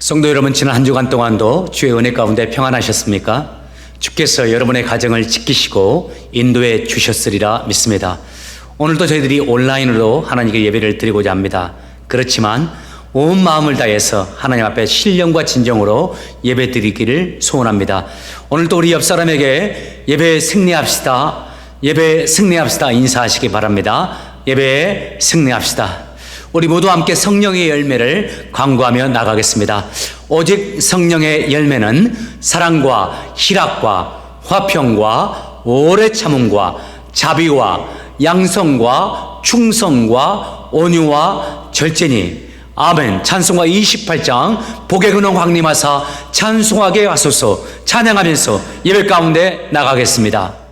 성도 여러분, 지난 한 주간 동안도 주의 은혜 가운데 평안하셨습니까? 주께서 여러분의 가정을 지키시고 인도해 주셨으리라 믿습니다. 오늘도 저희들이 온라인으로 하나님께 예배를 드리고자 합니다. 그렇지만 온 마음을 다해서 하나님 앞에 신령과 진정으로 예배 드리기를 소원합니다. 오늘도 우리 옆 사람에게 예배에 승리합시다, 예배에 승리합시다 인사하시기 바랍니다. 예배에 승리합시다. 우리 모두 함께 성령의 열매를 광고하며 나가겠습니다. 오직 성령의 열매는 사랑과 희락과 화평과 오래 참음과 자비와 양성과 충성과 온유와 절제니. 아멘. 찬송가 28장 복의 근원 광림하사 찬송하게 하소서. 찬양하면서 예배 가운데 나가겠습니다.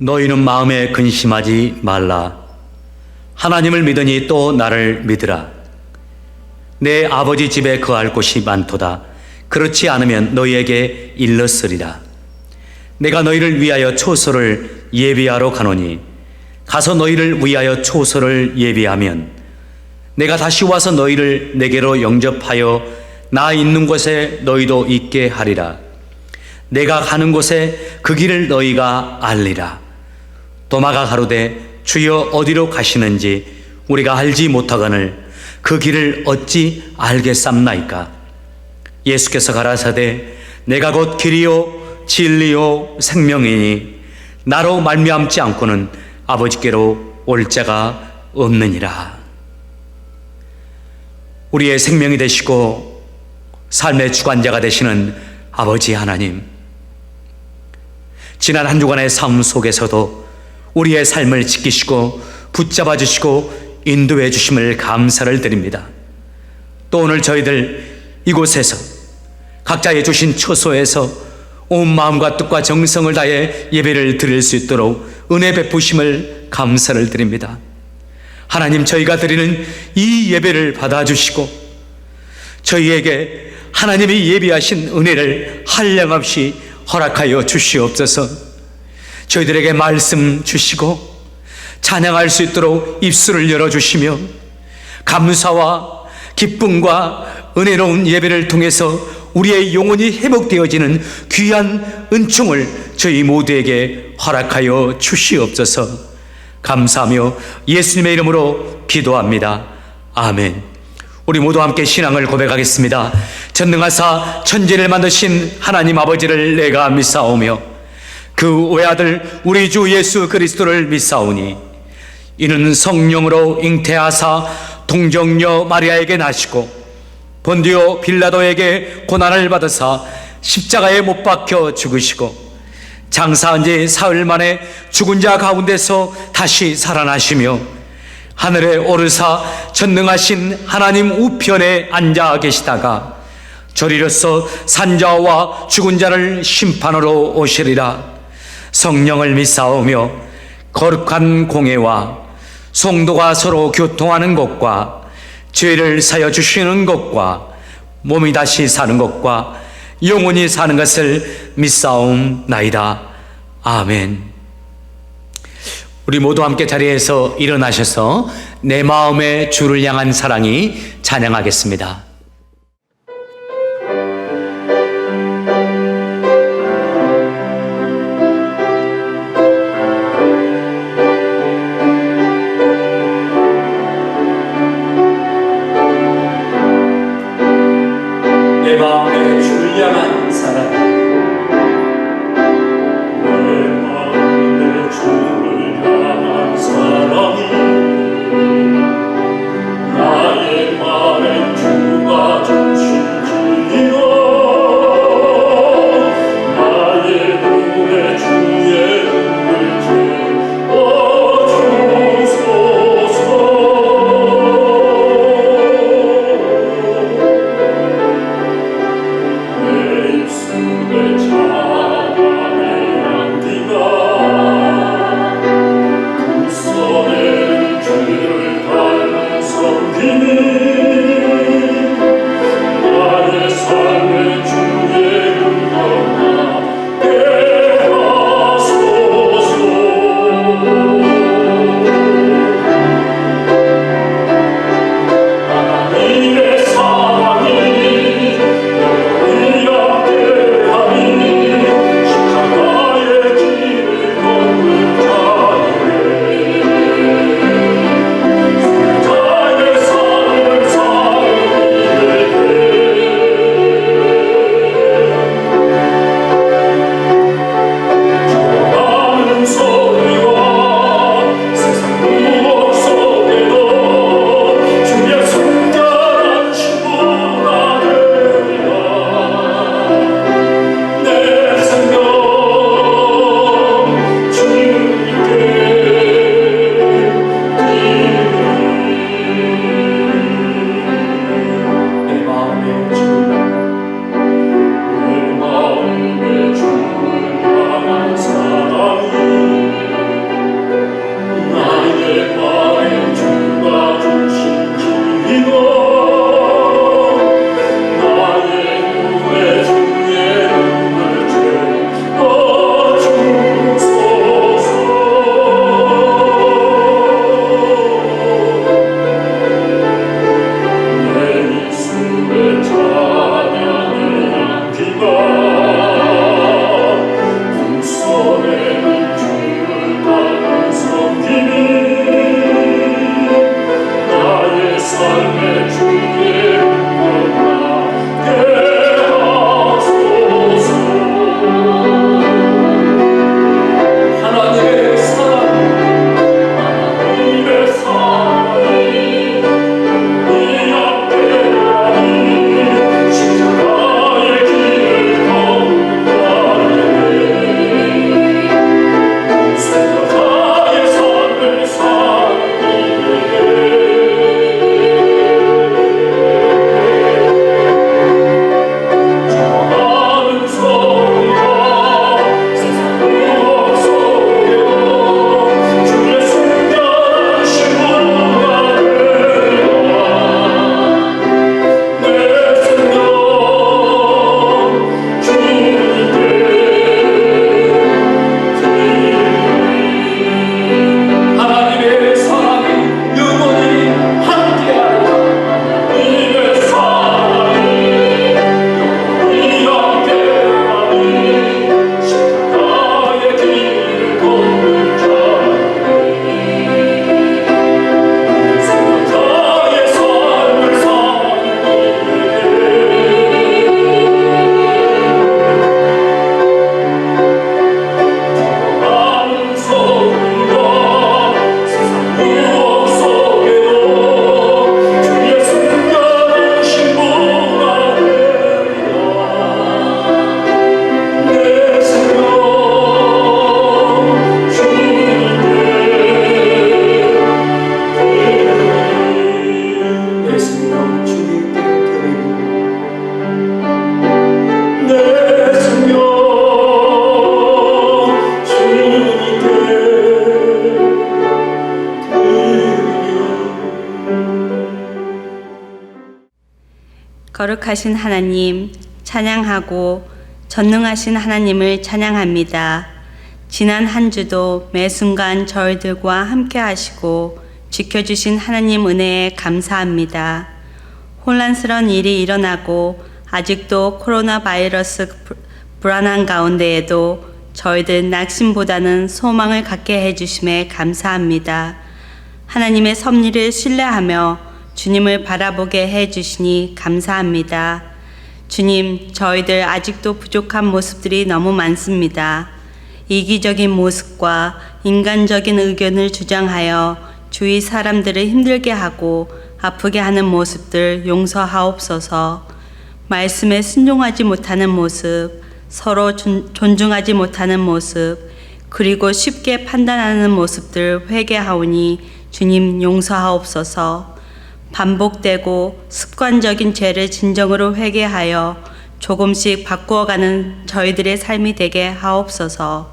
너희는 마음에 근심하지 말라. 하나님을 믿으니 또 나를 믿으라. 내 아버지 집에 거할 곳이 많도다. 그렇지 않으면 너희에게 일렀으리라. 내가 너희를 위하여 초소를 예비하러 가노니 가서 너희를 위하여 초소를 예비하면 내가 다시 와서 너희를 내게로 영접하여 나 있는 곳에 너희도 있게 하리라. 내가 가는 곳에 그 길을 너희가 알리라. 도마가 가로되 주여 어디로 가시는지 우리가 알지 못하거늘 그 길을 어찌 알겠삼나이까. 예수께서 가라사대 내가 곧 길이요 진리요 생명이니 나로 말미암지 않고는 아버지께로 올 자가 없느니라. 우리의 생명이 되시고 삶의 주관자가 되시는 아버지 하나님, 지난 한 주간의 삶 속에서도 우리의 삶을 지키시고 붙잡아 주시고 인도해 주심을 감사를 드립니다. 또 오늘 저희들 이곳에서 각자의 주신 처소에서 온 마음과 뜻과 정성을 다해 예배를 드릴 수 있도록 은혜 베푸심을 감사를 드립니다. 하나님, 저희가 드리는 이 예배를 받아주시고 저희에게 하나님이 예비하신 은혜를 한량없이 허락하여 주시옵소서. 저희들에게 말씀 주시고 찬양할 수 있도록 입술을 열어주시며 감사와 기쁨과 은혜로운 예배를 통해서 우리의 영혼이 회복되어지는 귀한 은총을 저희 모두에게 허락하여 주시옵소서. 감사하며 예수님의 이름으로 기도합니다. 아멘. 우리 모두 함께 신앙을 고백하겠습니다. 전능하사 천지를 만드신 하나님 아버지를 내가 믿사오며 그 외아들 우리 주 예수 그리스도를 믿사오니 이는 성령으로 잉태하사 동정녀 마리아에게 나시고 본디오 빌라도에게 고난을 받으사 십자가에 못 박혀 죽으시고 장사한 지 사흘 만에 죽은 자 가운데서 다시 살아나시며 하늘에 오르사 전능하신 하나님 우편에 앉아 계시다가 저리로서 산자와 죽은 자를 심판으로 오시리라. 성령을 믿사오며 거룩한 공회와 성도가 서로 교통하는 것과 죄를 사여 주시는 것과 몸이 다시 사는 것과 영원히 사는 것을 믿사옵나이다. 아멘. 우리 모두 함께 자리에서 일어나셔서 내 마음의 주를 향한 사랑이 찬양하겠습니다. 내 마음의 주를 향한 사랑. 나의 말에 주가 거룩하신 하나님 찬양하고 전능하신 하나님을 찬양합니다. 지난 한 주도 매 순간 저희들과 함께 하시고 지켜주신 하나님 은혜에 감사합니다. 혼란스러운 일이 일어나고 아직도 코로나 바이러스 불안한 가운데에도 저희들 낙심보다는 소망을 갖게 해주심에 감사합니다. 하나님의 섭리를 신뢰하며 주님을 바라보게 해주시니 감사합니다. 주님, 저희들 아직도 부족한 모습들이 너무 많습니다. 이기적인 모습과 인간적인 의견을 주장하여 주위 사람들을 힘들게 하고 아프게 하는 모습들 용서하옵소서. 말씀에 순종하지 못하는 모습, 서로 존중하지 못하는 모습, 그리고 쉽게 판단하는 모습들 회개하오니 주님 용서하옵소서. 반복되고 습관적인 죄를 진정으로 회개하여 조금씩 바꾸어가는 저희들의 삶이 되게 하옵소서.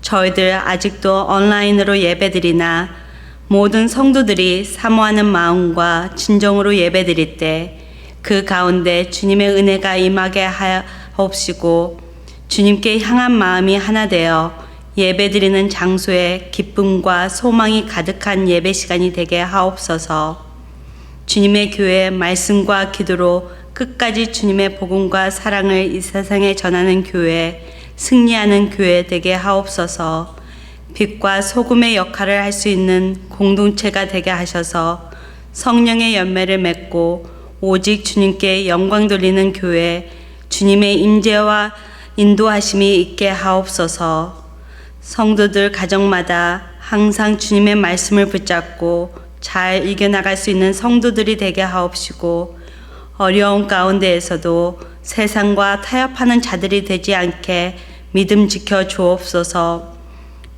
저희들 아직도 온라인으로 예배드리나 모든 성도들이 사모하는 마음과 진정으로 예배드릴 때 그 가운데 주님의 은혜가 임하게 하옵시고 주님께 향한 마음이 하나 되어 예배드리는 장소에 기쁨과 소망이 가득한 예배 시간이 되게 하옵소서. 주님의 교회 말씀과 기도로 끝까지 주님의 복음과 사랑을 이 세상에 전하는 교회, 승리하는 교회 되게 하옵소서. 빛과 소금의 역할을 할 수 있는 공동체가 되게 하셔서 성령의 열매를 맺고 오직 주님께 영광 돌리는 교회, 주님의 임재와 인도하심이 있게 하옵소서. 성도들 가정마다 항상 주님의 말씀을 붙잡고 잘 이겨나갈 수 있는 성도들이 되게 하옵시고 어려운 가운데에서도 세상과 타협하는 자들이 되지 않게 믿음 지켜 주옵소서.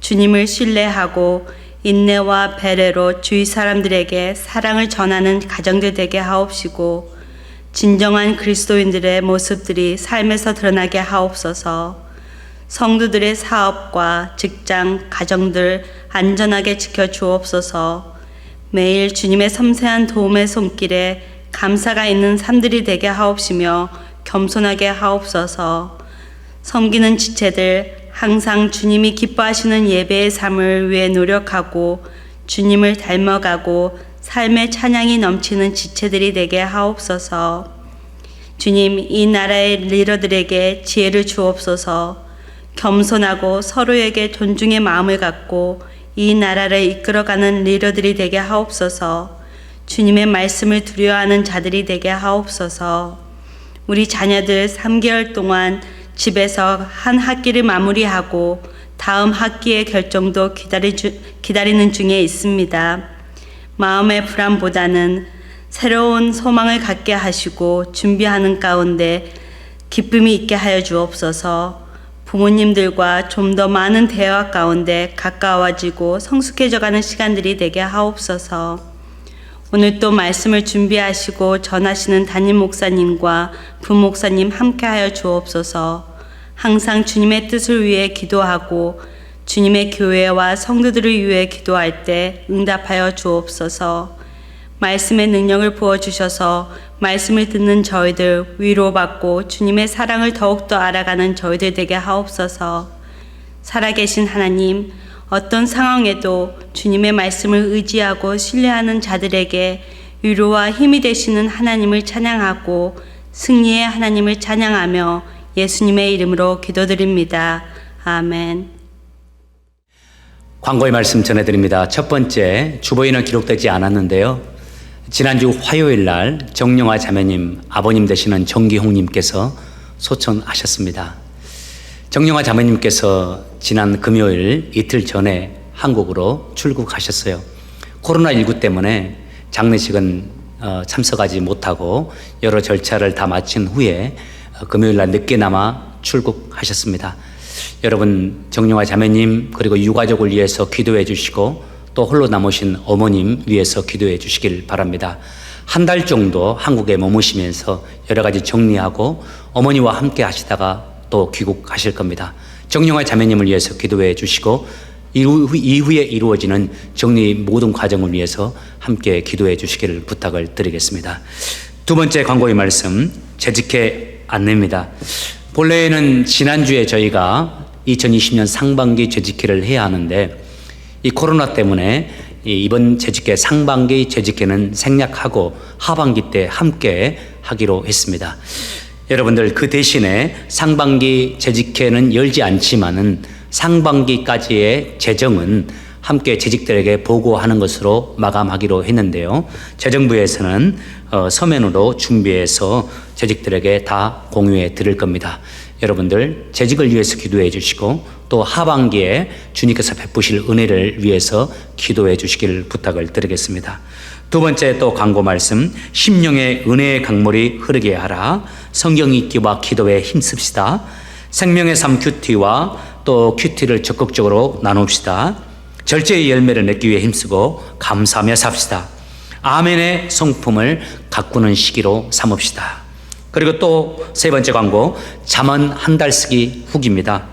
주님을 신뢰하고 인내와 배려로 주위 사람들에게 사랑을 전하는 가정들 되게 하옵시고 진정한 그리스도인들의 모습들이 삶에서 드러나게 하옵소서. 성도들의 사업과 직장, 가정들 안전하게 지켜 주옵소서. 매일 주님의 섬세한 도움의 손길에 감사가 있는 삶들이 되게 하옵시며 겸손하게 하옵소서. 섬기는 지체들 항상 주님이 기뻐하시는 예배의 삶을 위해 노력하고 주님을 닮아가고 삶의 찬양이 넘치는 지체들이 되게 하옵소서. 주님, 이 나라의 리더들에게 지혜를 주옵소서. 겸손하고 서로에게 존중의 마음을 갖고 이 나라를 이끌어가는 리더들이 되게 하옵소서. 주님의 말씀을 두려워하는 자들이 되게 하옵소서. 우리 자녀들 3개월 동안 집에서 한 학기를 마무리하고 다음 학기의 결정도 기다리는 중에 있습니다. 마음의 불안보다는 새로운 소망을 갖게 하시고 준비하는 가운데 기쁨이 있게 하여 주옵소서. 부모님들과 좀 더 많은 대화 가운데 가까워지고 성숙해져가는 시간들이 되게 하옵소서. 오늘 또 말씀을 준비하시고 전하시는 담임 목사님과 부목사님 함께하여 주옵소서. 항상 주님의 뜻을 위해 기도하고 주님의 교회와 성도들을 위해 기도할 때 응답하여 주옵소서. 말씀의 능력을 부어주셔서 말씀을 듣는 저희들 위로받고 주님의 사랑을 더욱더 알아가는 저희들 되게 하옵소서. 살아계신 하나님, 어떤 상황에도 주님의 말씀을 의지하고 신뢰하는 자들에게 위로와 힘이 되시는 하나님을 찬양하고 승리의 하나님을 찬양하며 예수님의 이름으로 기도드립니다. 아멘. 광고의 말씀 전해드립니다. 첫 번째, 주보에는 기록되지 않았는데요. 지난주 화요일 날 정영화 자매님, 아버님 되시는 정기홍님께서 소천하셨습니다. 정영화 자매님께서 지난 금요일 이틀 전에 한국으로 출국하셨어요. 코로나19 때문에 장례식은 참석하지 못하고 여러 절차를 다 마친 후에 금요일 날 늦게나마 출국하셨습니다. 여러분, 정영화 자매님 그리고 유가족을 위해서 기도해 주시고 또 홀로 남으신 어머님 위해서 기도해 주시길 바랍니다. 한 달 정도 한국에 머무시면서 여러 가지 정리하고 어머니와 함께 하시다가 또 귀국하실 겁니다. 정영화 자매님을 위해서 기도해 주시고 이후에 이루어지는 정리 모든 과정을 위해서 함께 기도해 주시기를 부탁을 드리겠습니다. 두 번째 광고의 말씀, 재직회 안내입니다. 본래는 지난주에 저희가 2020년 상반기 재직회를 해야 하는데 이 코로나 때문에 이번 재직회 상반기 재직회는 생략하고 하반기 때 함께 하기로 했습니다. 여러분들 그 대신에 상반기 재직회는 열지 않지만은 상반기까지의 재정은 함께 재직들에게 보고하는 것으로 마감하기로 했는데요. 재정부에서는 서면으로 준비해서 재직들에게 다 공유해 드릴 겁니다. 여러분들 재직을 위해서 기도해 주시고 또 하반기에 주님께서 베푸실 은혜를 위해서 기도해 주시기를 부탁을 드리겠습니다. 두 번째 또 광고 말씀, 심령의 은혜의 강물이 흐르게 하라. 성경 읽기와 기도에 힘씁시다. 생명의 삶 큐티와 또 큐티를 적극적으로 나눕시다. 절제의 열매를 맺기 위해 힘쓰고 감사하며 삽시다. 아멘의 성품을 가꾸는 시기로 삼읍시다. 그리고 또 세 번째 광고, 잠언 한 달 쓰기 후기입니다.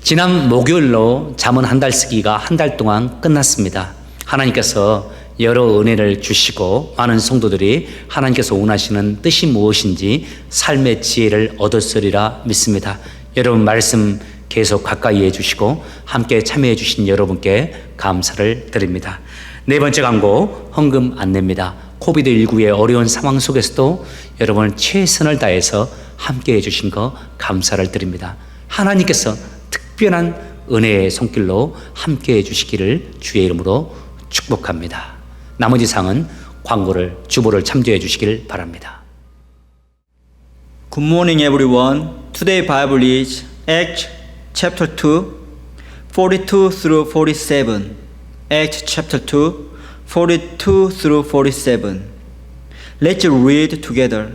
지난 목요일로 잠언 한 달 쓰기가 한 달 동안 끝났습니다. 하나님께서 여러 은혜를 주시고 많은 성도들이 하나님께서 원하시는 뜻이 무엇인지 삶의 지혜를 얻었으리라 믿습니다. 여러분 말씀 계속 가까이 해주시고 함께 참여해 주신 여러분께 감사를 드립니다. 네 번째 광고, 헌금 안내입니다. 코비드19의 어려운 상황 속에서도 여러분 최선을 다해서 함께 해주신 거 감사를 드립니다. 하나님께서 특별한 은혜의 손길로 함께 해주시기를 주의 이름으로 축복합니다. 나머지 상은 광고를 주보를 참조해 주시길 바랍니다. Good morning, everyone. Today Bible is Acts chapter 2, 42 through 47. Acts chapter 2, 42 through 47. Let's read together.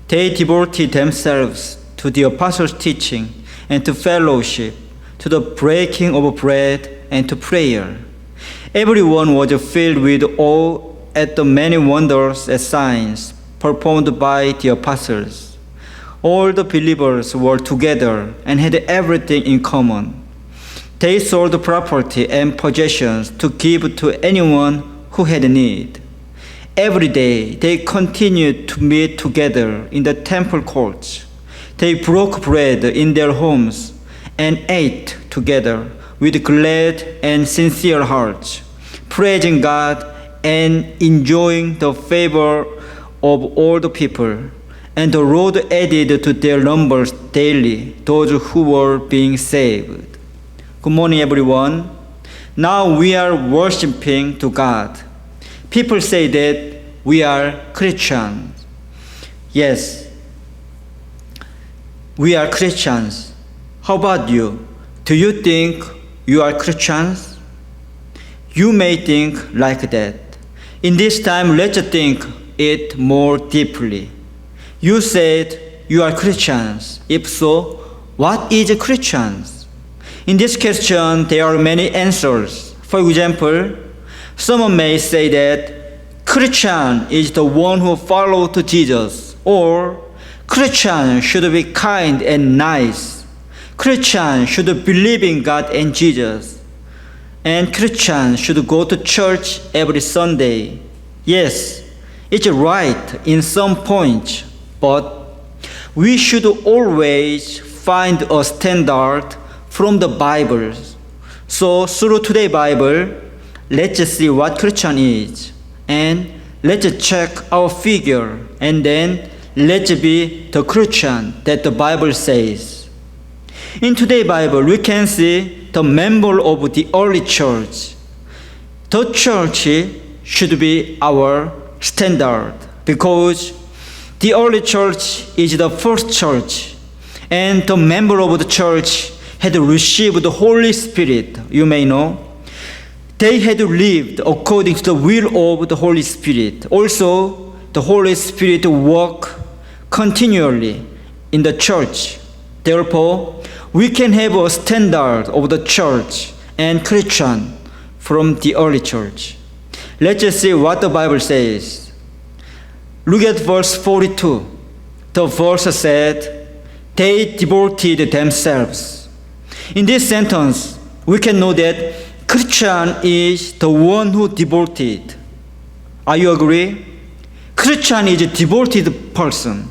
They devoted themselves to the apostles' teaching and to fellowship, to the breaking of bread and to prayer. Everyone was filled with awe at the many wonders and signs performed by the apostles. All the believers were together and had everything in common. They sold property and possessions to give to anyone who had need. Every day they continued to meet together in the temple courts. They broke bread in their homes and ate together with glad and sincere hearts, praising God and enjoying the favor of all the people. And the Lord added to their numbers daily those who were being saved. Good morning, everyone. Now we are worshiping to God. People say that we are Christians. Yes, we are Christians. How about you? Do you think you are Christians? You may think like that. In this time, let's think it more deeply. You said you are Christians. If so, what is Christians? In this question, there are many answers. For example, someone may say that Christian is the one who follows Jesus, or Christian should be kind and nice. Christian should believe in God and Jesus. And Christian should go to church every Sunday. Yes, it's right in some points, but we should always find a standard from the Bible. So through today's Bible, let's see what Christian is. And let's check our figure. And then let's be the Christian that the Bible says. In today's Bible, we can see the member of the early church. The church should be our standard because the early church is the first church, and the member of the church had received the Holy Spirit, you may know. They had lived according to the will of the Holy Spirit. Also, the Holy Spirit worked continually in the church. Therefore, we can have a standard of the church and Christian from the early church. Let's just see what the Bible says. Look at verse 42. The verse said, they devoted themselves. In this sentence, we can know that Christian is the one who devoted. Are you agree? Christian is a devoted person.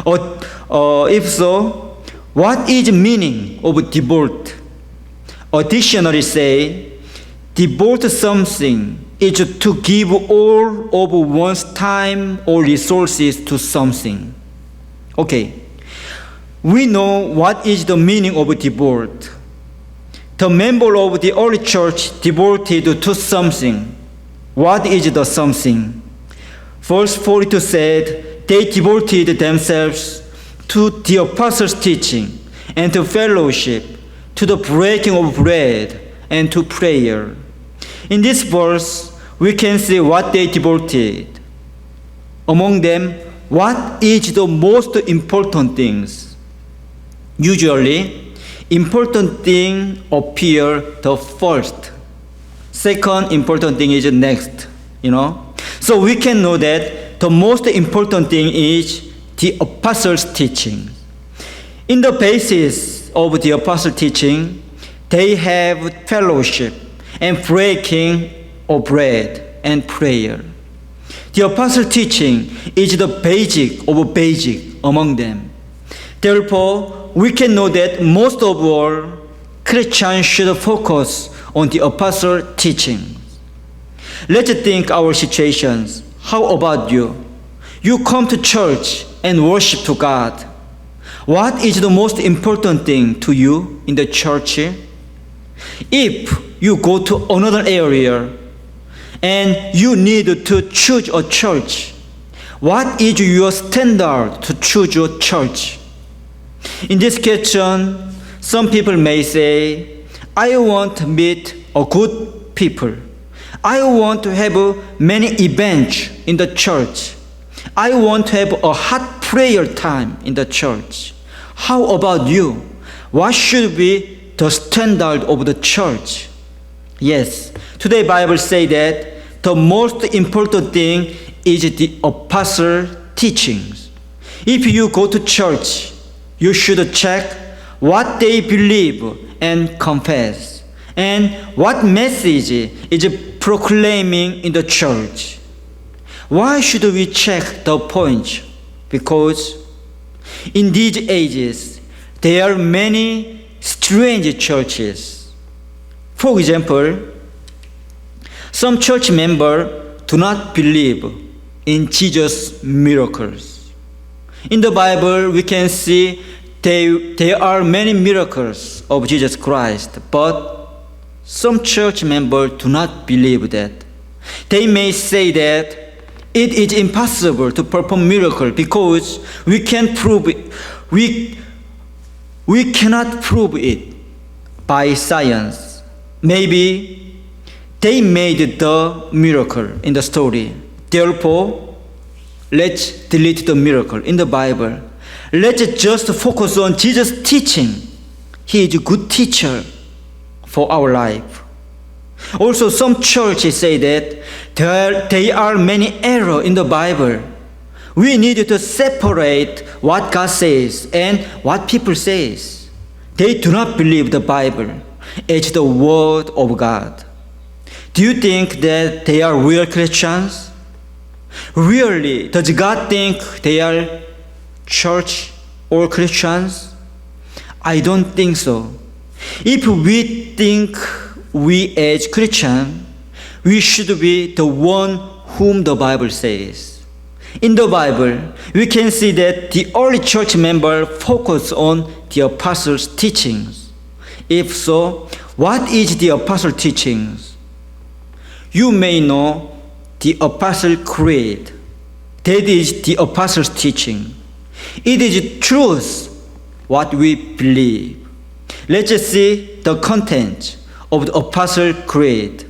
If so, what is meaning of devote? A dictionary say, devote something is to give all of one's time or resources to something. Okay, we know what is the meaning of devote. The member of the early church devoted to something. What is the something? Verse 42 said, they devoted themselves to the apostles' teaching and to fellowship, to the breaking of bread and to prayer. In this verse, we can see what they devoted. Among them, what is the most important things? Usually, important thing appear the first. Second important thing is next, So we can know that the most important thing is the apostles' teaching. In the basis of the apostles' teaching, they have fellowship and breaking of bread and prayer. The apostles' teaching is the basic of basic among them. Therefore, we can know that most of all, Christians should focus on the apostles' teaching. Let's think our situations. How about you? You come to church and worship to God. What is the most important thing to you in the church? If you go to another area and you need to choose a church, what is your standard to choose your church? In this question, some people may say, I want to meet a good people. I want to have many events in the church. I want to have a hot prayer time in the church. How about you? What should be the standard of the church? Yes, today Bible say that the most important thing is the apostle teachings. If you go to church, you should check what they believe and confess, and what message is proclaiming in the church. Why should we check the points? Because in these ages, there are many strange churches. For example, some church members do not believe in Jesus' miracles. In the Bible, we can see there are many miracles of Jesus Christ, but some church members do not believe that. They may say that it is impossible to perform miracles because we can't prove it. We cannot prove it by science. Maybe they made the miracle in the story. Therefore, let's delete the miracle in the Bible. Let's just focus on Jesus' teaching. He is a good teacher for our life. Also, some churches say that there are many errors in the Bible. We need to separate what God says and what people says. They do not believe the Bible as the Word of God. Do you think that they are real Christians? Really, does God think they are church or Christians? I don't think so. If we think we as Christians, we should be the one whom the Bible says. In the Bible, we can see that the early church members focus on the apostles' teachings. If so, what is the apostle teachings? You may know the Apostle Creed. That is the apostles' teaching. It is truth, what we believe. Let's see the content of the Apostle Creed.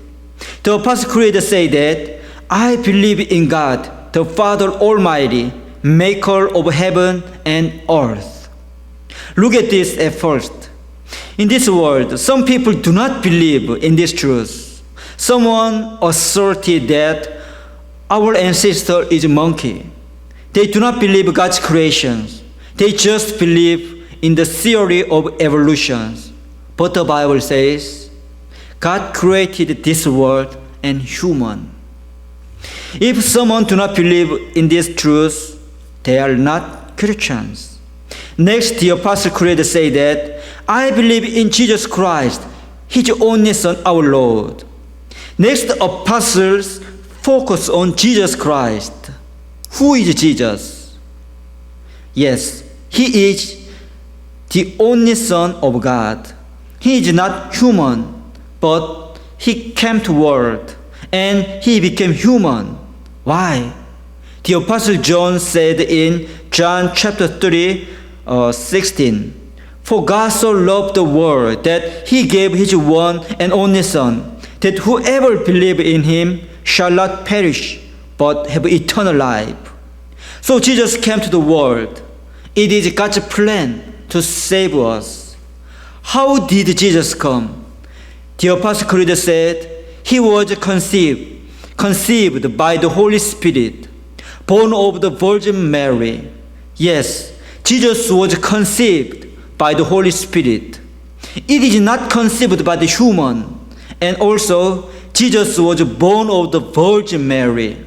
The Apostle Creed say that, I believe in God, the Father Almighty, maker of heaven and earth. Look at this at first. In this world, some people do not believe in this truth. Someone asserted that our ancestor is a monkey. They do not believe God's creations. They just believe in the theory of evolution. But the Bible says, God created this world and human. If someone do not believe in this truth, they are not Christians. Next, the Apostle Creed say that I believe in Jesus Christ, His only Son, our Lord. Next, apostles focus on Jesus Christ. Who is Jesus? Yes, He is the only Son of God. He is not human, but He came to world and He became human. Why? The Apostle John said in John chapter 3, 16, For God so loved the world that He gave His one and only Son, that whoever believes in Him shall not perish, but have eternal life. So Jesus came to the world. It is God's plan to save us. How did Jesus come? The Apostle Creed said, He was conceived by the Holy Spirit, born of the Virgin Mary. Yes, Jesus was conceived by the Holy Spirit. It is not conceived by the human. And also, Jesus was born of the Virgin Mary.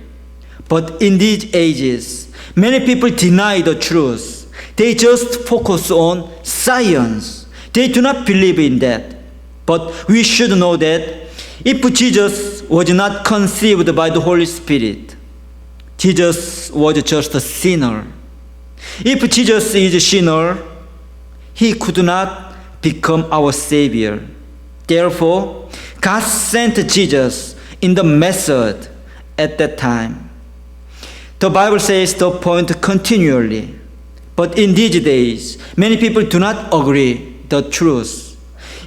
But in these ages, many people deny the truth. They just focus on science. They do not believe in that. But we should know that if Jesus was not conceived by the Holy Spirit, Jesus was just a sinner. If Jesus is a sinner, He could not become our Savior. Therefore, God sent Jesus in the method at that time. The Bible says the point continually. But in these days, many people do not agree the truth.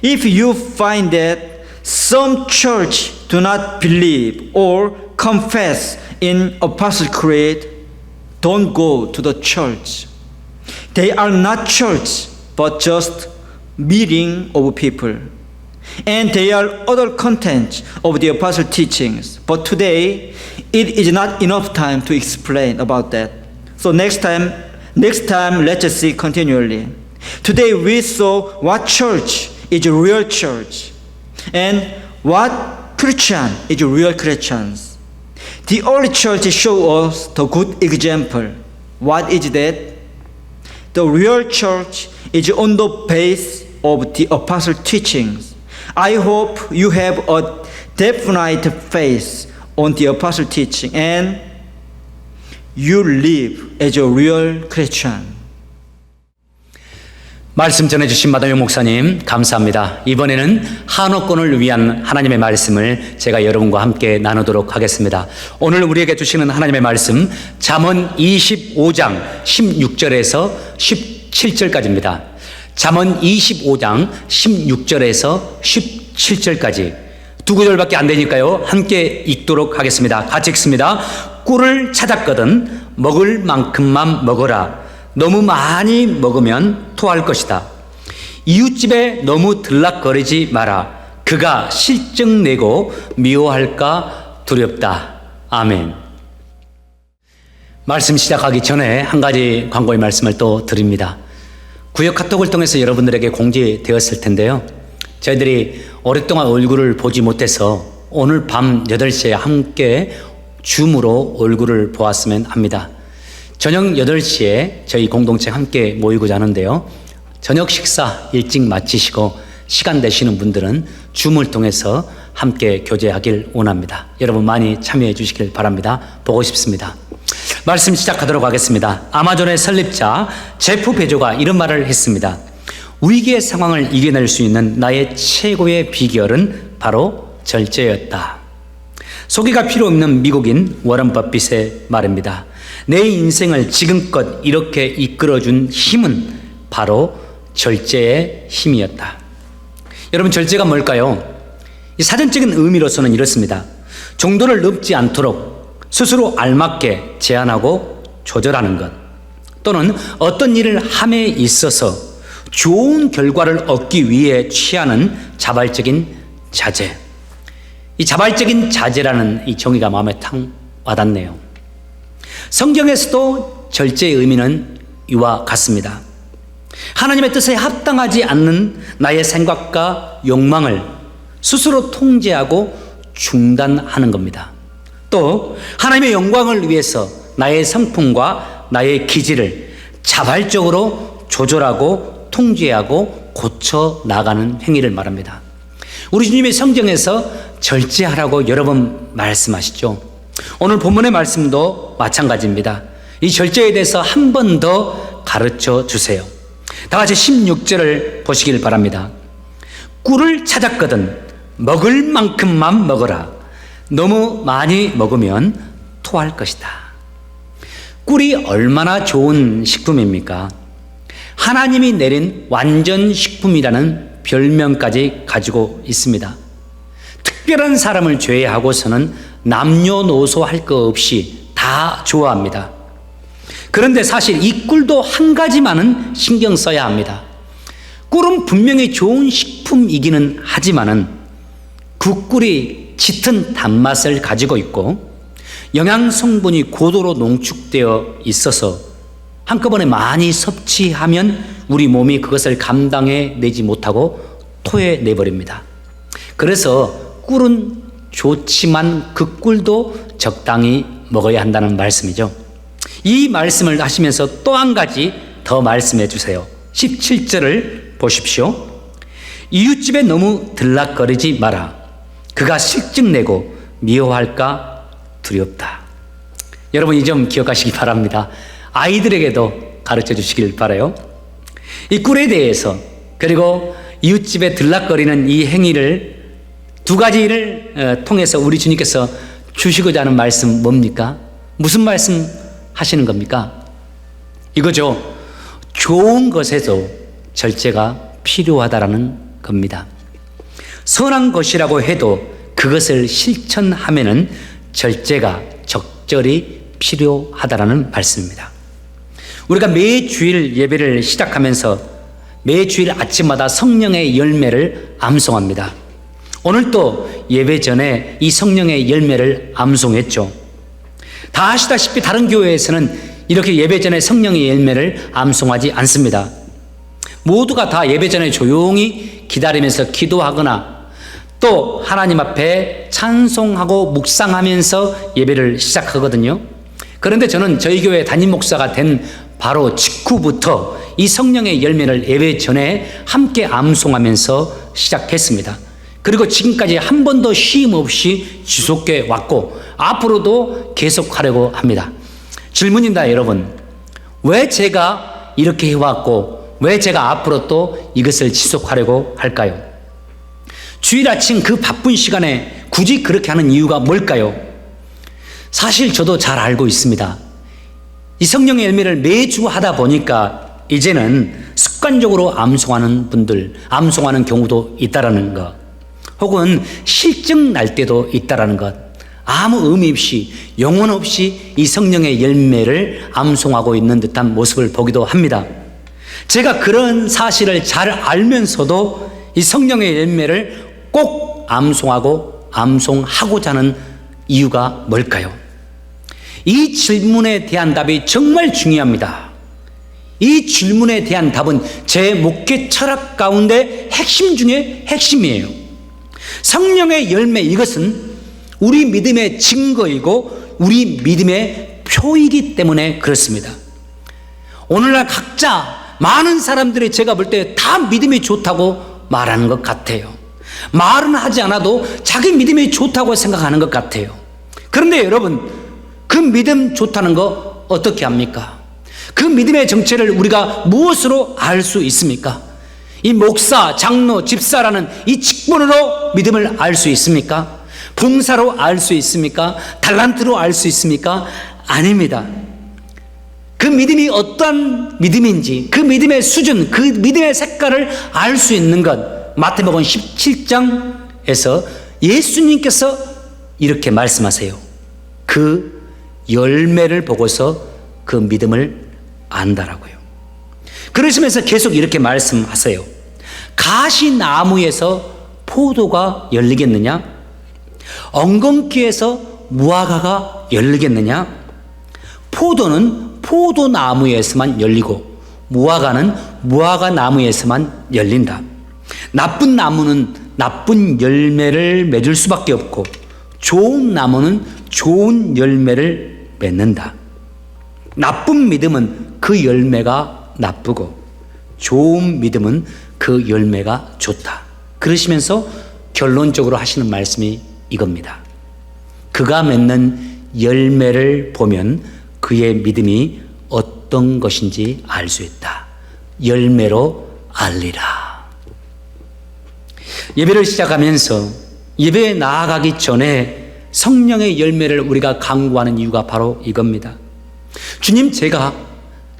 If you find that some church do not believe or confess in Apostle Creed, don't go to the church. They are not church, but just meeting of people. And they are other content of the apostle teachings. But today, it is not enough time to explain about that. So next time, let us see continually. Today we saw what church is a real church and what Christian is real Christians. The early church show us the good example. What is that? The real church is on the base of the apostle teachings. I hope you have a definite faith on the apostle teaching and you live as a real Christian. 말씀 전해주신 마담용 목사님 감사합니다. 이번에는 한옥권을 위한 하나님의 말씀을 제가 여러분과 함께 나누도록 하겠습니다. 오늘 우리에게 주시는 하나님의 말씀 잠언 25장 16절에서 17절까지입니다. 잠언 25장 16절에서 17절까지 두 구절밖에 안 되니까요. 함께 읽도록 하겠습니다. 같이 읽습니다. 꿀을 찾았거든 먹을 만큼만 먹어라. 너무 많이 먹으면 토할 것이다. 이웃집에 너무 들락거리지 마라. 그가 실증내고 미워할까 두렵다. 아멘. 말씀 시작하기 전에 한 가지 광고의 말씀을 또 드립니다. 구역 카톡을 통해서 여러분들에게 공지되었을 텐데요. 저희들이 오랫동안 얼굴을 보지 못해서 오늘 밤 8시에 함께 줌으로 얼굴을 보았으면 합니다. 저녁 8시에 저희 공동체 함께 모이고자 하는데요. 저녁 식사 일찍 마치시고 시간 되시는 분들은 줌을 통해서 함께 교제하길 원합니다. 여러분 많이 참여해 주시길 바랍니다. 보고 싶습니다. 말씀 시작하도록 하겠습니다. 아마존의 설립자 제프 베조가 이런 말을 했습니다. 위기의 상황을 이겨낼 수 있는 나의 최고의 비결은 바로 절제였다. 소개가 필요 없는 미국인 워런 버핏의 말입니다. 내 인생을 지금껏 이렇게 이끌어준 힘은 바로 절제의 힘이었다. 여러분 절제가 뭘까요? 이 사전적인 의미로서는 이렇습니다. 정도를 넘지 않도록 스스로 알맞게 제한하고 조절하는 것, 또는 어떤 일을 함에 있어서 좋은 결과를 얻기 위해 취하는 자발적인 자제. 이 자발적인 자제라는 이 정의가 마음에 탁 와닿네요. 성경에서도 절제의 의미는 이와 같습니다. 하나님의 뜻에 합당하지 않는 나의 생각과 욕망을 스스로 통제하고 중단하는 겁니다. 또 하나님의 영광을 위해서 나의 성품과 나의 기질을 자발적으로 조절하고 통제하고 고쳐 나가는 행위를 말합니다. 우리 주님이 성경에서 절제하라고 여러 번 말씀하시죠. 오늘 본문의 말씀도 마찬가지입니다. 이 절제에 대해서 한 번 더 가르쳐 주세요. 다 같이 16절을 보시길 바랍니다. 꿀을 찾았거든 먹을 만큼만 먹어라. 너무 많이 먹으면 토할 것이다. 꿀이 얼마나 좋은 식품입니까? 하나님이 내린 완전 식품이라는 별명까지 가지고 있습니다. 특별한 사람을 제외하고서는 남녀노소 할 것 없이 다 좋아합니다. 그런데 사실 이 꿀도 한 가지만은 신경 써야 합니다. 꿀은 분명히 좋은 식품이기는 하지만은 그 꿀이 짙은 단맛을 가지고 있고 영양 성분이 고도로 농축되어 있어서 한꺼번에 많이 섭취하면 우리 몸이 그것을 감당해 내지 못하고 토해 내버립니다. 그래서 꿀은 좋지만 그 꿀도 적당히 먹어야 한다는 말씀이죠. 이 말씀을 하시면서 또 한 가지 더 말씀해 주세요. 17절을 보십시오. 이웃집에 너무 들락거리지 마라. 그가 실증내고 미워할까 두렵다. 여러분 이 점 기억하시기 바랍니다. 아이들에게도 가르쳐 주시길 바라요. 이 꿀에 대해서 그리고 이웃집에 들락거리는 이 행위를 두 가지를 통해서 우리 주님께서 주시고자 하는 말씀 뭡니까? 무슨 말씀 하시는 겁니까? 이거죠. 좋은 것에도 절제가 필요하다라는 겁니다. 선한 것이라고 해도 그것을 실천하면은 절제가 적절히 필요하다라는 말씀입니다. 우리가 매주일 예배를 시작하면서 매주일 아침마다 성령의 열매를 암송합니다. 오늘도 예배 전에 이 성령의 열매를 암송했죠. 다 아시다시피 다른 교회에서는 이렇게 예배 전에 성령의 열매를 암송하지 않습니다. 모두가 다 예배 전에 조용히 기다리면서 기도하거나 또 하나님 앞에 찬송하고 묵상하면서 예배를 시작하거든요. 그런데 저는 저희 교회 담임 목사가 된 바로 직후부터 이 성령의 열매를 예배 전에 함께 암송하면서 시작했습니다. 그리고 지금까지 한 번도 쉼 없이 지속해 왔고 앞으로도 계속하려고 합니다. 질문입니다, 여러분. 왜 제가 이렇게 해왔고 왜 제가 앞으로 또 이것을 지속하려고 할까요? 주일 아침 그 바쁜 시간에 굳이 그렇게 하는 이유가 뭘까요? 사실 저도 잘 알고 있습니다. 이 성령의 열매를 매주 하다 보니까 이제는 습관적으로 암송하는 분들, 암송하는 경우도 있다라는 것, 혹은 실증 날 때도 있다라는 것, 아무 의미 없이 영혼 없이 이 성령의 열매를 암송하고 있는 듯한 모습을 보기도 합니다. 제가 그런 사실을 잘 알면서도 이 성령의 열매를 꼭 암송하고 암송하고자 하는 이유가 뭘까요? 이 질문에 대한 답이 정말 중요합니다. 이 질문에 대한 답은 제 목회 철학 가운데 핵심 중에 핵심이에요. 성령의 열매, 이것은 우리 믿음의 증거이고 우리 믿음의 표이기 때문에 그렇습니다. 오늘날 각자 많은 사람들이 제가 볼 때 다 믿음이 좋다고 말하는 것 같아요. 말은 하지 않아도 자기 믿음이 좋다고 생각하는 것 같아요. 그런데 여러분, 그 믿음 좋다는 거 어떻게 합니까? 그 믿음의 정체를 우리가 무엇으로 알 수 있습니까? 이 목사, 장로, 집사라는 이 직분으로 믿음을 알 수 있습니까? 봉사로 알 수 있습니까? 달란트로 알 수 있습니까? 아닙니다. 그 믿음이 어떠한 믿음인지, 그 믿음의 수준, 그 믿음의 색깔을 알 수 있는 것, 마태복음 17장에서 예수님께서 이렇게 말씀하세요. 그 열매를 보고서 그 믿음을 안다라고요. 그러시면서 계속 이렇게 말씀하세요. 가시나무에서 포도가 열리겠느냐? 엉겅퀴에서 무화과가 열리겠느냐? 포도는 포도나무에서만 열리고 무화과는 무화과나무에서만 열린다. 나쁜 나무는 나쁜 열매를 맺을 수밖에 없고 좋은 나무는 좋은 열매를 맺는다. 나쁜 믿음은 그 열매가 나쁘고 좋은 믿음은 그 열매가 좋다. 그러시면서 결론적으로 하시는 말씀이 이겁니다. 그가 맺는 열매를 보면 그의 믿음이 어떤 것인지 알 수 있다. 열매로 알리라. 예배를 시작하면서 예배에 나아가기 전에 성령의 열매를 우리가 강구하는 이유가 바로 이겁니다. 주님, 제가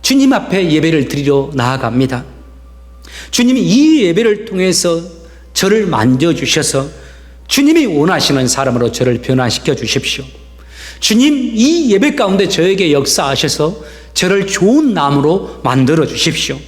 주님 앞에 예배를 드리러 나아갑니다. 주님이 이 예배를 통해서 저를 만져주셔서 주님이 원하시는 사람으로 저를 변화시켜 주십시오. 주님, 이 예배 가운데 저에게 역사하셔서 저를 좋은 나무로 만들어 주십시오.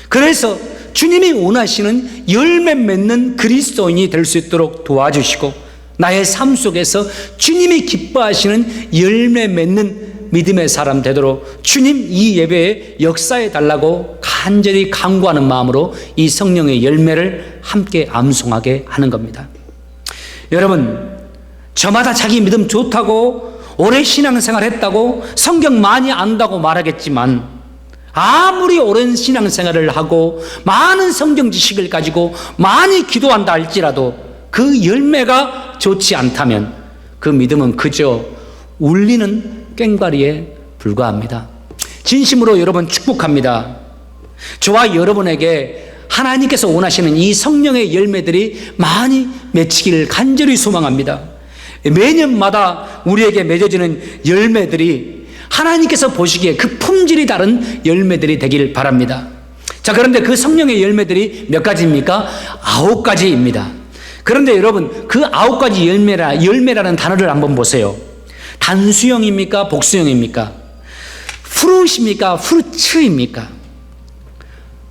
그래서 주님이 원하시는 열매 맺는 그리스도인이 될 수 있도록 도와주시고 나의 삶 속에서 주님이 기뻐하시는 열매 맺는 믿음의 사람 되도록 주님 이 예배에 역사해 달라고 간절히 간구하는 마음으로 이 성령의 열매를 함께 암송하게 하는 겁니다. 여러분, 저마다 자기 믿음 좋다고 오래 신앙생활 했다고 성경 많이 안다고 말하겠지만 아무리 오랜 신앙생활을 하고 많은 성경 지식을 가지고 많이 기도한다 할지라도 그 열매가 좋지 않다면 그 믿음은 그저 울리는 꽹과리에 불과합니다. 진심으로 여러분 축복합니다. 저와 여러분에게 하나님께서 원하시는 이 성령의 열매들이 많이 맺히기를 간절히 소망합니다. 매년마다 우리에게 맺어지는 열매들이 하나님께서 보시기에 그 품질이 다른 열매들이 되길 바랍니다. 자, 그런데 그 성령의 열매들이 몇 가지입니까? 9가지입니다. 그런데 여러분, 그 9가지 열매라는 단어를 한번 보세요. 단수형입니까? 복수형입니까? 프루트입니까? 프루츠입니까?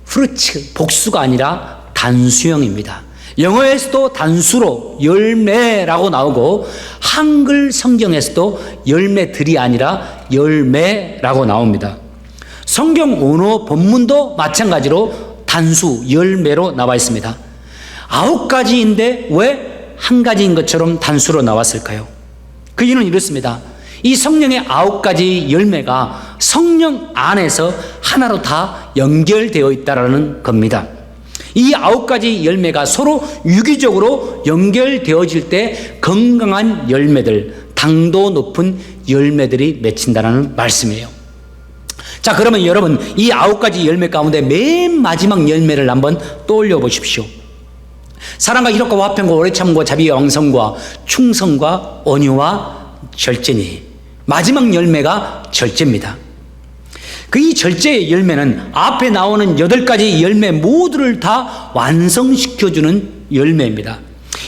프루츠, 복수가 아니라 단수형입니다. 영어에서도 단수로 열매라고 나오고 한글 성경에서도 열매들이 아니라 열매라고 나옵니다. 성경 원어 본문도 마찬가지로 단수, 열매로 나와 있습니다. 9가지인데 왜 한 가지인 것처럼 단수로 나왔을까요? 그 이유는 이렇습니다. 이 성령의 9가지 열매가 성령 안에서 하나로 다 연결되어 있다는 겁니다. 이 9가지 열매가 서로 유기적으로 연결되어질 때 건강한 열매들, 당도 높은 열매들이 맺힌다는 말씀이에요. 자, 그러면 여러분, 이 9가지 열매 가운데 맨 마지막 열매를 한번 떠올려 보십시오. 사랑과 희락과 화평과 오래 참과 자비와 왕성과 충성과 온유와 절제니, 마지막 열매가 절제입니다. 그 이 절제의 열매는 앞에 나오는 8가지 열매 모두를 다 완성시켜주는 열매입니다.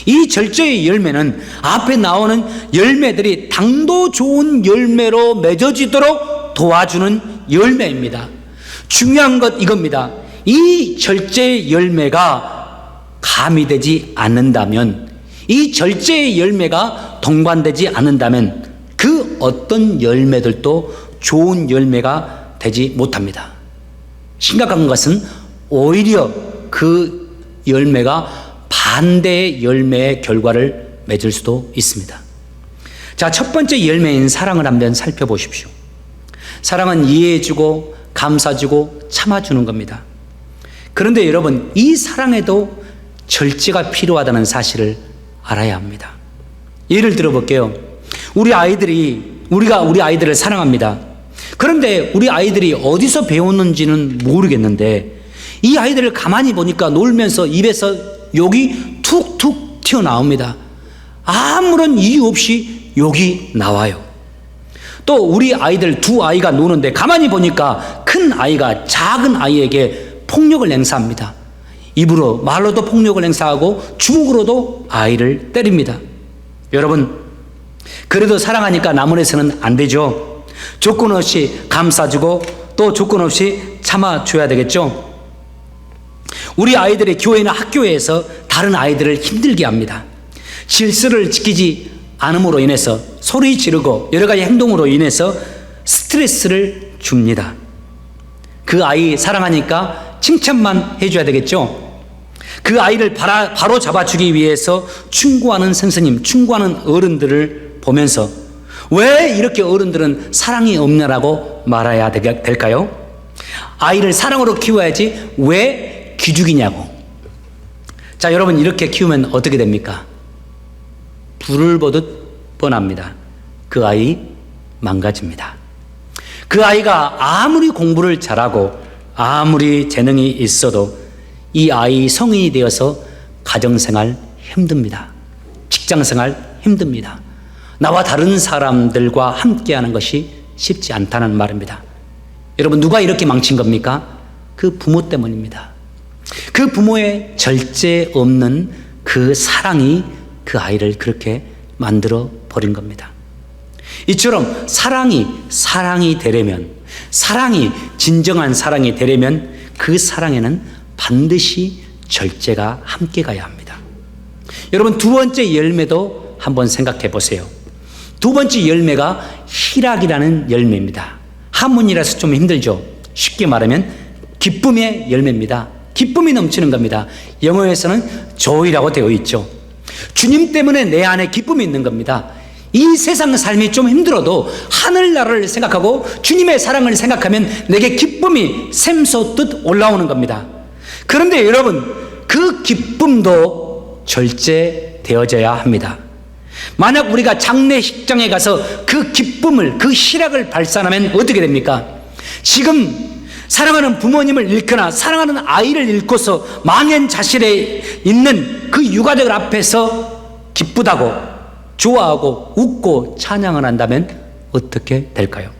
이 절제의 열매는 앞에 나오는 열매들이 당도 좋은 열매로 맺어지도록 도와주는 열매입니다. 중요한 것 이겁니다. 이 절제의 열매가 가미되지 않는다면, 이 절제의 열매가 동반되지 않는다면 그 어떤 열매들도 좋은 열매가 되지 못합니다. 심각한 것은 오히려 그 열매가 반대의 열매의 결과를 맺을 수도 있습니다. 자, 첫 번째 열매인 사랑을 한번 살펴보십시오. 사랑은 이해해주고 감싸주고 참아주는 겁니다. 그런데 여러분, 이 사랑에도 절제가 필요하다는 사실을 알아야 합니다. 예를 들어 볼게요. 우리가 우리 아이들을 사랑합니다. 그런데 우리 아이들이 어디서 배웠는지는 모르겠는데 이 아이들을 가만히 보니까 놀면서 입에서 욕이 툭툭 튀어나옵니다. 아무런 이유 없이 욕이 나와요. 또 우리 아이들 두 아이가 노는데 가만히 보니까 큰 아이가 작은 아이에게 폭력을 행사합니다. 입으로, 말로도 폭력을 행사하고 주먹으로도 아이를 때립니다. 여러분, 그래도 사랑하니까 나무래서는 안 되죠. 조건 없이 감싸주고 또 조건 없이 참아줘야 되겠죠. 우리 아이들의 교회나 학교에서 다른 아이들을 힘들게 합니다. 질서를 지키지 않음으로 인해서 소리 지르고 여러 가지 행동으로 인해서 스트레스를 줍니다. 그 아이 사랑하니까 칭찬만 해줘야 되겠죠. 그 아이를 바로 잡아주기 위해서 충고하는 선생님, 충고하는 어른들을 보면서 왜 이렇게 어른들은 사랑이 없냐라고 말해야 될까요? 아이를 사랑으로 키워야지 왜 기죽이냐고. 자, 여러분, 이렇게 키우면 어떻게 됩니까? 불을 보듯 뻔합니다. 그 아이 망가집니다. 그 아이가 아무리 공부를 잘하고 아무리 재능이 있어도 이 아이 성인이 되어서 가정생활 힘듭니다. 직장생활 힘듭니다. 나와 다른 사람들과 함께하는 것이 쉽지 않다는 말입니다. 여러분, 누가 이렇게 망친 겁니까? 그 부모 때문입니다. 그 부모의 절제 없는 그 사랑이 그 아이를 그렇게 만들어 버린 겁니다. 이처럼 사랑이 되려면, 사랑이 진정한 사랑이 되려면 그 사랑에는 반드시 절제가 함께 가야 합니다. 여러분, 두 번째 열매도 한번 생각해 보세요. 두 번째 열매가 희락이라는 열매입니다. 한문이라서 좀 힘들죠. 쉽게 말하면 기쁨의 열매입니다. 기쁨이 넘치는 겁니다. 영어에서는 joy라고 되어 있죠. 주님 때문에 내 안에 기쁨이 있는 겁니다. 이 세상 삶이 좀 힘들어도 하늘나라를 생각하고 주님의 사랑을 생각하면 내게 기쁨이 샘솟듯 올라오는 겁니다. 그런데 여러분, 그 기쁨도 절제되어져야 합니다. 만약 우리가 장례식장에 가서 그 기쁨을, 그 희락을 발산하면 어떻게 됩니까? 지금 사랑하는 부모님을 잃거나 사랑하는 아이를 잃고서 망연자실에 있는 그 유가족 앞에서 기쁘다고, 좋아하고 웃고 찬양을 한다면 어떻게 될까요?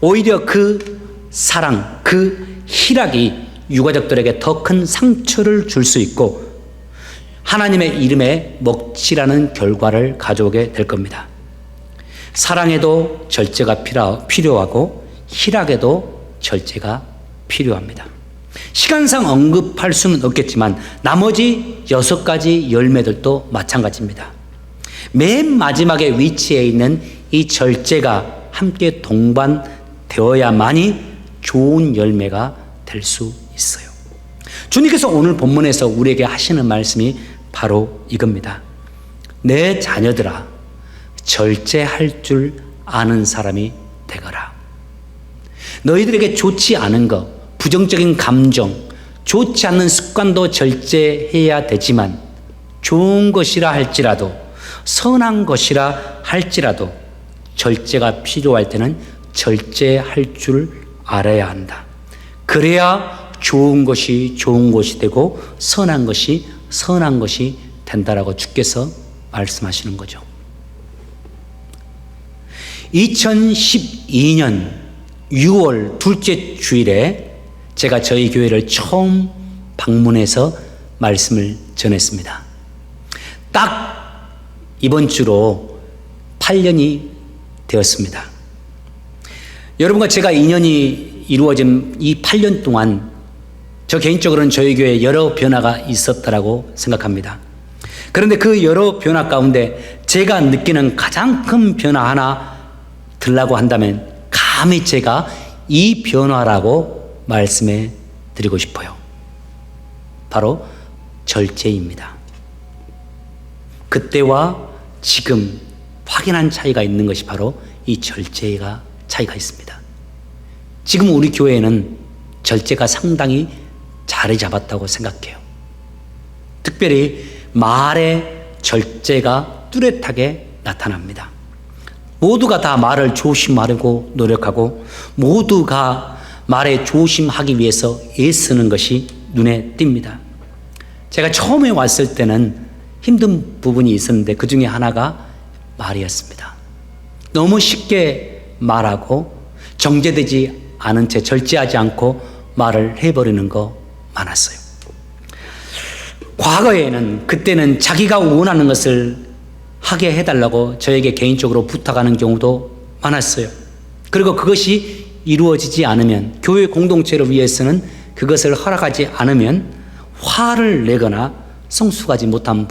오히려 그 사랑, 그 희락이 유가족들에게 더 큰 상처를 줄 수 있고 하나님의 이름에 먹칠하는 결과를 가져오게 될 겁니다. 사랑에도 절제가 필요하고 희락에도 절제가 필요합니다. 시간상 언급할 수는 없겠지만 나머지 6가지 열매들도 마찬가지입니다. 맨 마지막에 위치해 있는 이 절제가 함께 동반되어야만이 좋은 열매가 될 수 있어요. 주님께서 오늘 본문에서 우리에게 하시는 말씀이 바로 이겁니다. 내 자녀들아, 절제할 줄 아는 사람이 되거라. 너희들에게 좋지 않은 것, 부정적인 감정, 좋지 않는 습관도 절제해야 되지만 좋은 것이라 할지라도, 선한 것이라 할지라도 절제가 필요할 때는 절제할 줄 알아야 한다. 그래야 좋은 것이 좋은 것이 되고 선한 것이 선한 것이 된다라고 주께서 말씀하시는 거죠. 2012년 6월 둘째 주일에 제가 저희 교회를 처음 방문해서 말씀을 전했습니다. 딱 이번 주로 8년이 되었습니다. 여러분과 제가 인연이 이루어진 이 8년 동안 저 개인적으로는 저희 교회에 여러 변화가 있었다라고 생각합니다. 그런데 그 여러 변화 가운데 제가 느끼는 가장 큰 변화 하나 들라고 한다면 감히 제가 이 변화라고 말씀해 드리고 싶어요. 바로 절제입니다. 그때와 지금 확연한 차이가 있는 것이 바로 이 절제가 차이가 있습니다. 지금 우리 교회에는 절제가 상당히 자리 잡았다고 생각해요. 특별히 말의 절제가 뚜렷하게 나타납니다. 모두가 다 말을 조심하려고 노력하고 모두가 말에 조심하기 위해서 애쓰는 것이 눈에 띕니다. 제가 처음에 왔을 때는 힘든 부분이 있었는데 그 중에 하나가 말이었습니다. 너무 쉽게 말하고 정제되지 않은 채 절제하지 않고 말을 해버리는 거 많았어요. 과거에는 그때는 자기가 원하는 것을 하게 해달라고 저에게 개인적으로 부탁하는 경우도 많았어요. 그리고 그것이 이루어지지 않으면 교회 공동체를 위해서는 그것을 허락하지 않으면 화를 내거나 성숙하지 못한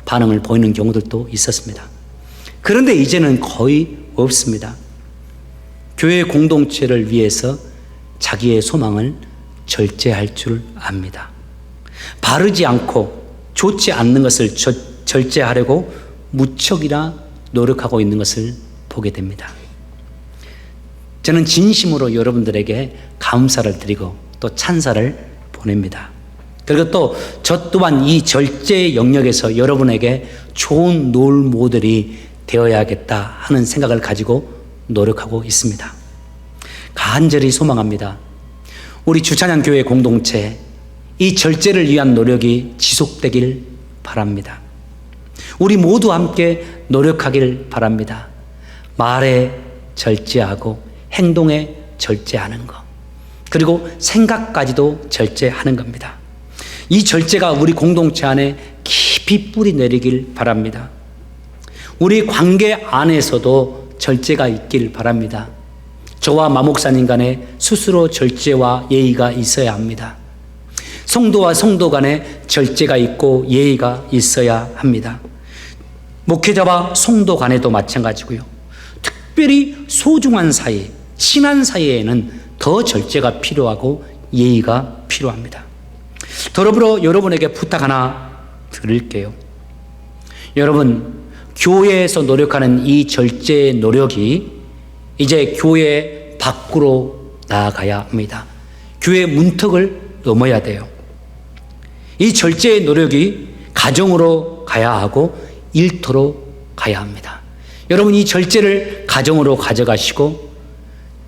반응을 보이는 경우들도 있었습니다. 그런데 이제는 거의 없습니다. 교회 공동체를 위해서 자기의 소망을 절제할 줄 압니다. 바르지 않고 좋지 않는 것을 절제하려고 무척이나 노력하고 있는 것을 보게 됩니다. 저는 진심으로 여러분들에게 감사를 드리고 또 찬사를 보냅니다. 그리고 또 저 또한 이 절제 영역에서 여러분에게 좋은 롤 모델이 되어야겠다 하는 생각을 가지고 노력하고 있습니다. 간절히 소망합니다. 우리 주찬양교회 공동체 이 절제를 위한 노력이 지속되길 바랍니다. 우리 모두 함께 노력하길 바랍니다. 말에 절제하고 행동에 절제하는 것, 그리고 생각까지도 절제하는 겁니다. 이 절제가 우리 공동체 안에 깊이 뿌리 내리길 바랍니다. 우리 관계 안에서도 절제가 있길 바랍니다. 저와 마목사님 간에 스스로 절제와 예의가 있어야 합니다. 성도와 성도 간에 절제가 있고 예의가 있어야 합니다. 목회자와 성도 간에도 마찬가지고요. 특별히 소중한 사이, 친한 사이에는 더 절제가 필요하고 예의가 필요합니다. 더불어 여러분에게 부탁 하나 드릴게요. 여러분, 교회에서 노력하는 이 절제 노력이 이제 교회 밖으로 나아가야 합니다. 교회 문턱을 넘어야 돼요. 이 절제의 노력이 가정으로 가야 하고 일터로 가야 합니다. 여러분, 이 절제를 가정으로 가져가시고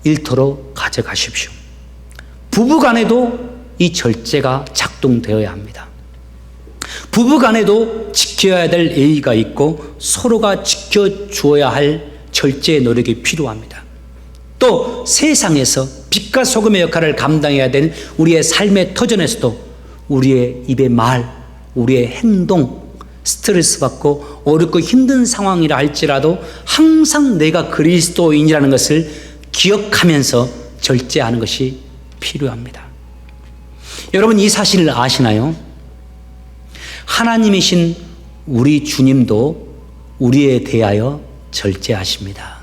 일터로 가져가십시오. 부부간에도 이 절제가 작동되어야 합니다. 부부간에도 지켜야 될 예의가 있고 서로가 지켜주어야 할 절제의 노력이 필요합니다. 또 세상에서 빛과 소금의 역할을 감당해야 될 우리의 삶의 터전에서도 우리의 입의 말, 우리의 행동, 스트레스 받고 어렵고 힘든 상황이라 할지라도 항상 내가 그리스도인이라는 것을 기억하면서 절제하는 것이 필요합니다. 여러분, 이 사실을 아시나요? 하나님이신 우리 주님도 우리에 대하여 절제하십니다.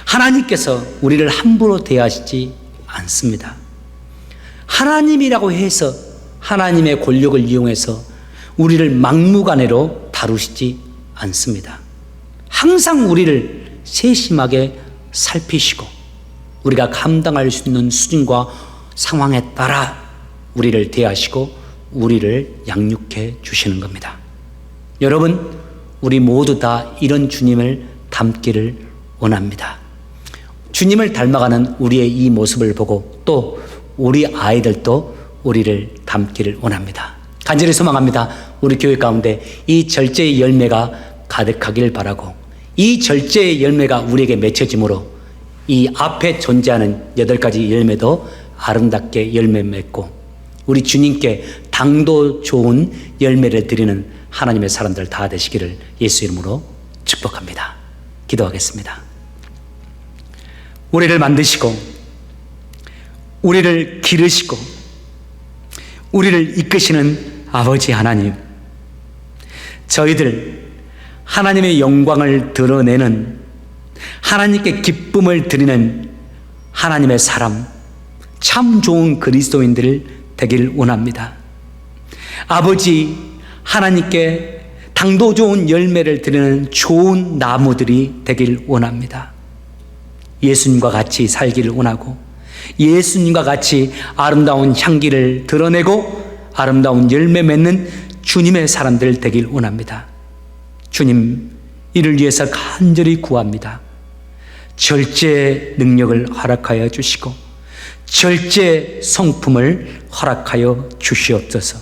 하나님께서 우리를 함부로 대하시지 않습니다. 하나님이라고 해서 하나님의 권력을 이용해서 우리를 막무가내로 다루시지 않습니다. 항상 우리를 세심하게 살피시고 우리가 감당할 수 있는 수준과 상황에 따라 우리를 대하시고 우리를 양육해 주시는 겁니다. 여러분, 우리 모두 다 이런 주님을 닮기를 원합니다. 주님을 닮아가는 우리의 이 모습을 보고 또 우리 아이들도 우리를 닮기를 원합니다. 간절히 소망합니다. 우리 교회 가운데 이 절제의 열매가 가득하길 바라고, 이 절제의 열매가 우리에게 맺혀짐으로 이 앞에 존재하는 8가지 열매도 아름답게 열매 맺고 우리 주님께 당도 좋은 열매를 드리는 하나님의 사람들 다 되시기를 예수 이름으로 축복합니다. 기도하겠습니다. 우리를 만드시고 우리를 기르시고 우리를 이끄시는 아버지 하나님, 저희들 하나님의 영광을 드러내는, 하나님께 기쁨을 드리는 하나님의 사람, 참 좋은 그리스도인들 되길 원합니다. 아버지 하나님께 당도 좋은 열매를 드리는 좋은 나무들이 되길 원합니다. 예수님과 같이 살기를 원하고 예수님과 같이 아름다운 향기를 드러내고 아름다운 열매 맺는 주님의 사람들 되길 원합니다. 주님, 이를 위해서 간절히 구합니다. 절제 능력을 허락하여 주시고 절제 성품을 허락하여 주시옵소서.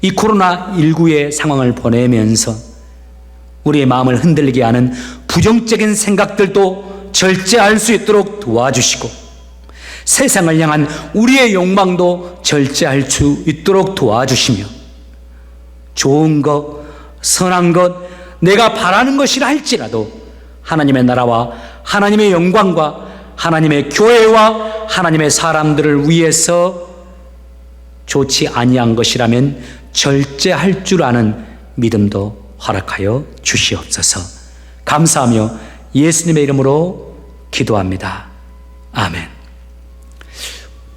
이 코로나19의 상황을 보내면서 우리의 마음을 흔들게 하는 부정적인 생각들도 절제할 수 있도록 도와주시고 세상을 향한 우리의 욕망도 절제할 수 있도록 도와주시며 좋은 것, 선한 것, 내가 바라는 것이라 할지라도 하나님의 나라와 하나님의 영광과 하나님의 교회와 하나님의 사람들을 위해서 좋지 아니한 것이라면 절제할 줄 아는 믿음도 허락하여 주시옵소서. 감사하며 예수님의 이름으로 기도합니다. 아멘.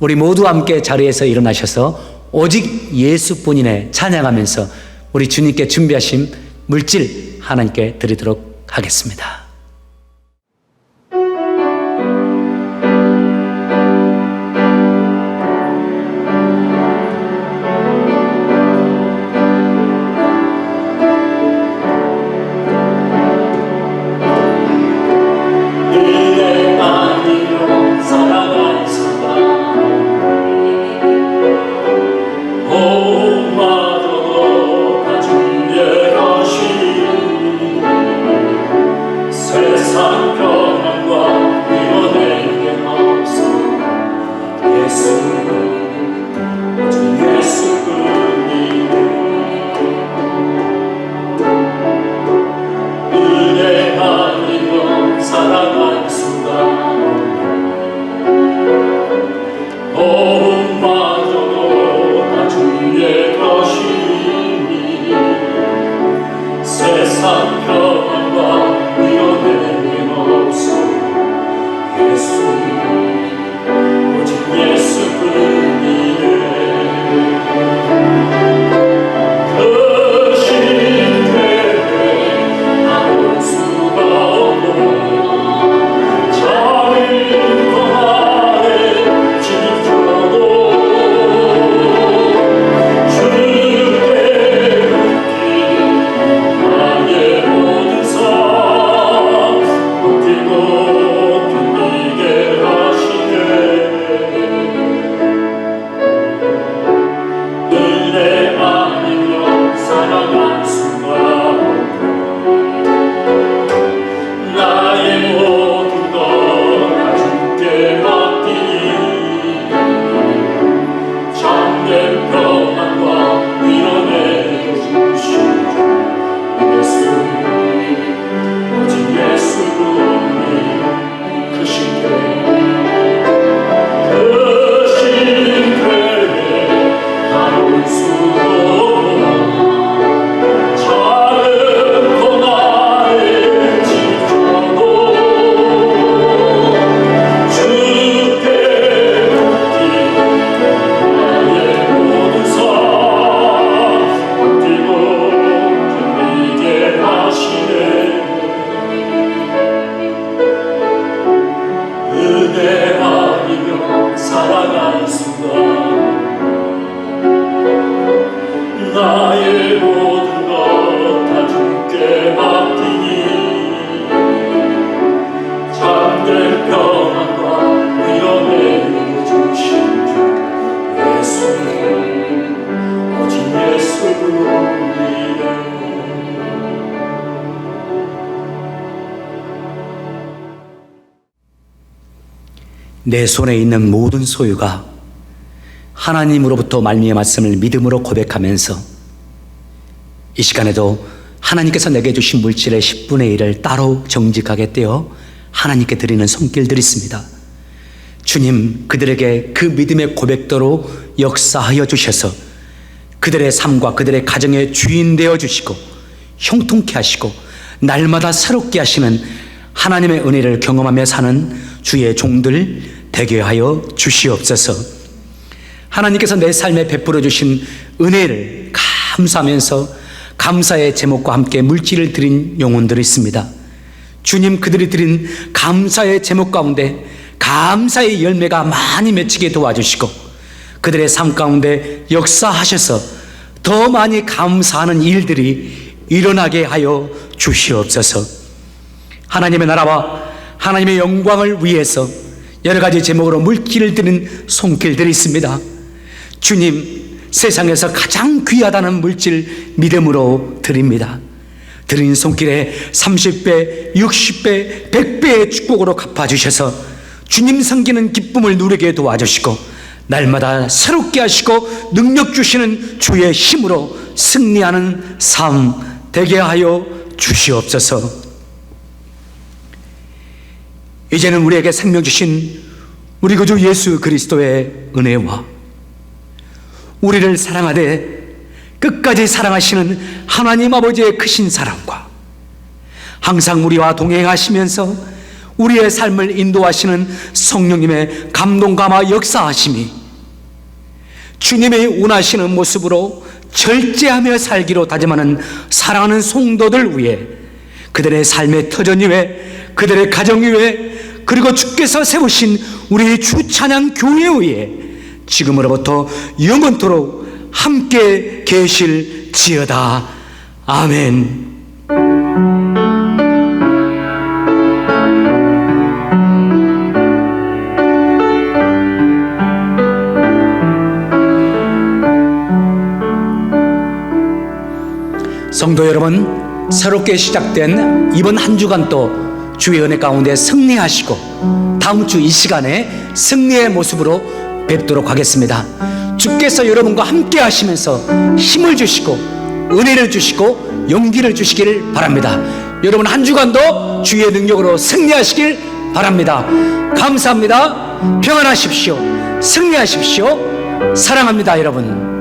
우리 모두 함께 자리에서 일어나셔서 오직 예수뿐이네 찬양하면서 우리 주님께 준비하신 물질 하나님께 드리도록 하겠습니다. 내 손에 있는 모든 소유가 하나님으로부터 말미암았음을 믿음으로 고백하면서 이 시간에도 하나님께서 내게 주신 물질의 10분의 1을 따로 정직하게 떼어 하나님께 드리는 손길들이 있습니다. 주님, 그들에게 그 믿음의 고백대로 역사하여 주셔서 그들의 삶과 그들의 가정의 주인 되어 주시고 형통케 하시고 날마다 새롭게 하시는 하나님의 은혜를 경험하며 사는 주의 종들 되게 하여 주시옵소서. 하나님께서 내 삶에 베풀어 주신 은혜를 감사하면서 감사의 제목과 함께 물질을 드린 영혼들이 있습니다. 주님, 그들이 드린 감사의 제목 가운데 감사의 열매가 많이 맺히게 도와주시고 그들의 삶 가운데 역사하셔서 더 많이 감사하는 일들이 일어나게 하여 주시옵소서. 하나님의 나라와 하나님의 영광을 위해서 여러 가지 제목으로 물질을 드린 손길들이 있습니다. 주님, 세상에서 가장 귀하다는 물질 믿음으로 드립니다. 드린 손길에 30배, 60배, 100배의 축복으로 갚아주셔서 주님 섬기는 기쁨을 누리게 도와주시고 날마다 새롭게 하시고 능력 주시는 주의 힘으로 승리하는 삶 되게 하여 주시옵소서. 이제는 우리에게 생명 주신 우리 구주 예수 그리스도의 은혜와 우리를 사랑하되 끝까지 사랑하시는 하나님 아버지의 크신 사랑과 항상 우리와 동행하시면서 우리의 삶을 인도하시는 성령님의 감동감화 역사하심이 주님의 원하시는 모습으로 절제하며 살기로 다짐하는 사랑하는 성도들 위해, 그들의 삶의 터전 위에, 그들의 가정 위에, 그리고 주께서 세우신 우리 주찬양 교회 위에 지금으로부터 영원토록 함께 계실지어다. 아멘. 성도 여러분, 새롭게 시작된 이번 한 주간 또 주의 은혜 가운데 승리하시고 다음 주 이 시간에 승리의 모습으로 뵙도록 하겠습니다. 주께서 여러분과 함께 하시면서 힘을 주시고 은혜를 주시고 용기를 주시길 바랍니다. 여러분 한 주간도 주의 능력으로 승리하시길 바랍니다. 감사합니다. 평안하십시오. 승리하십시오. 사랑합니다, 여러분.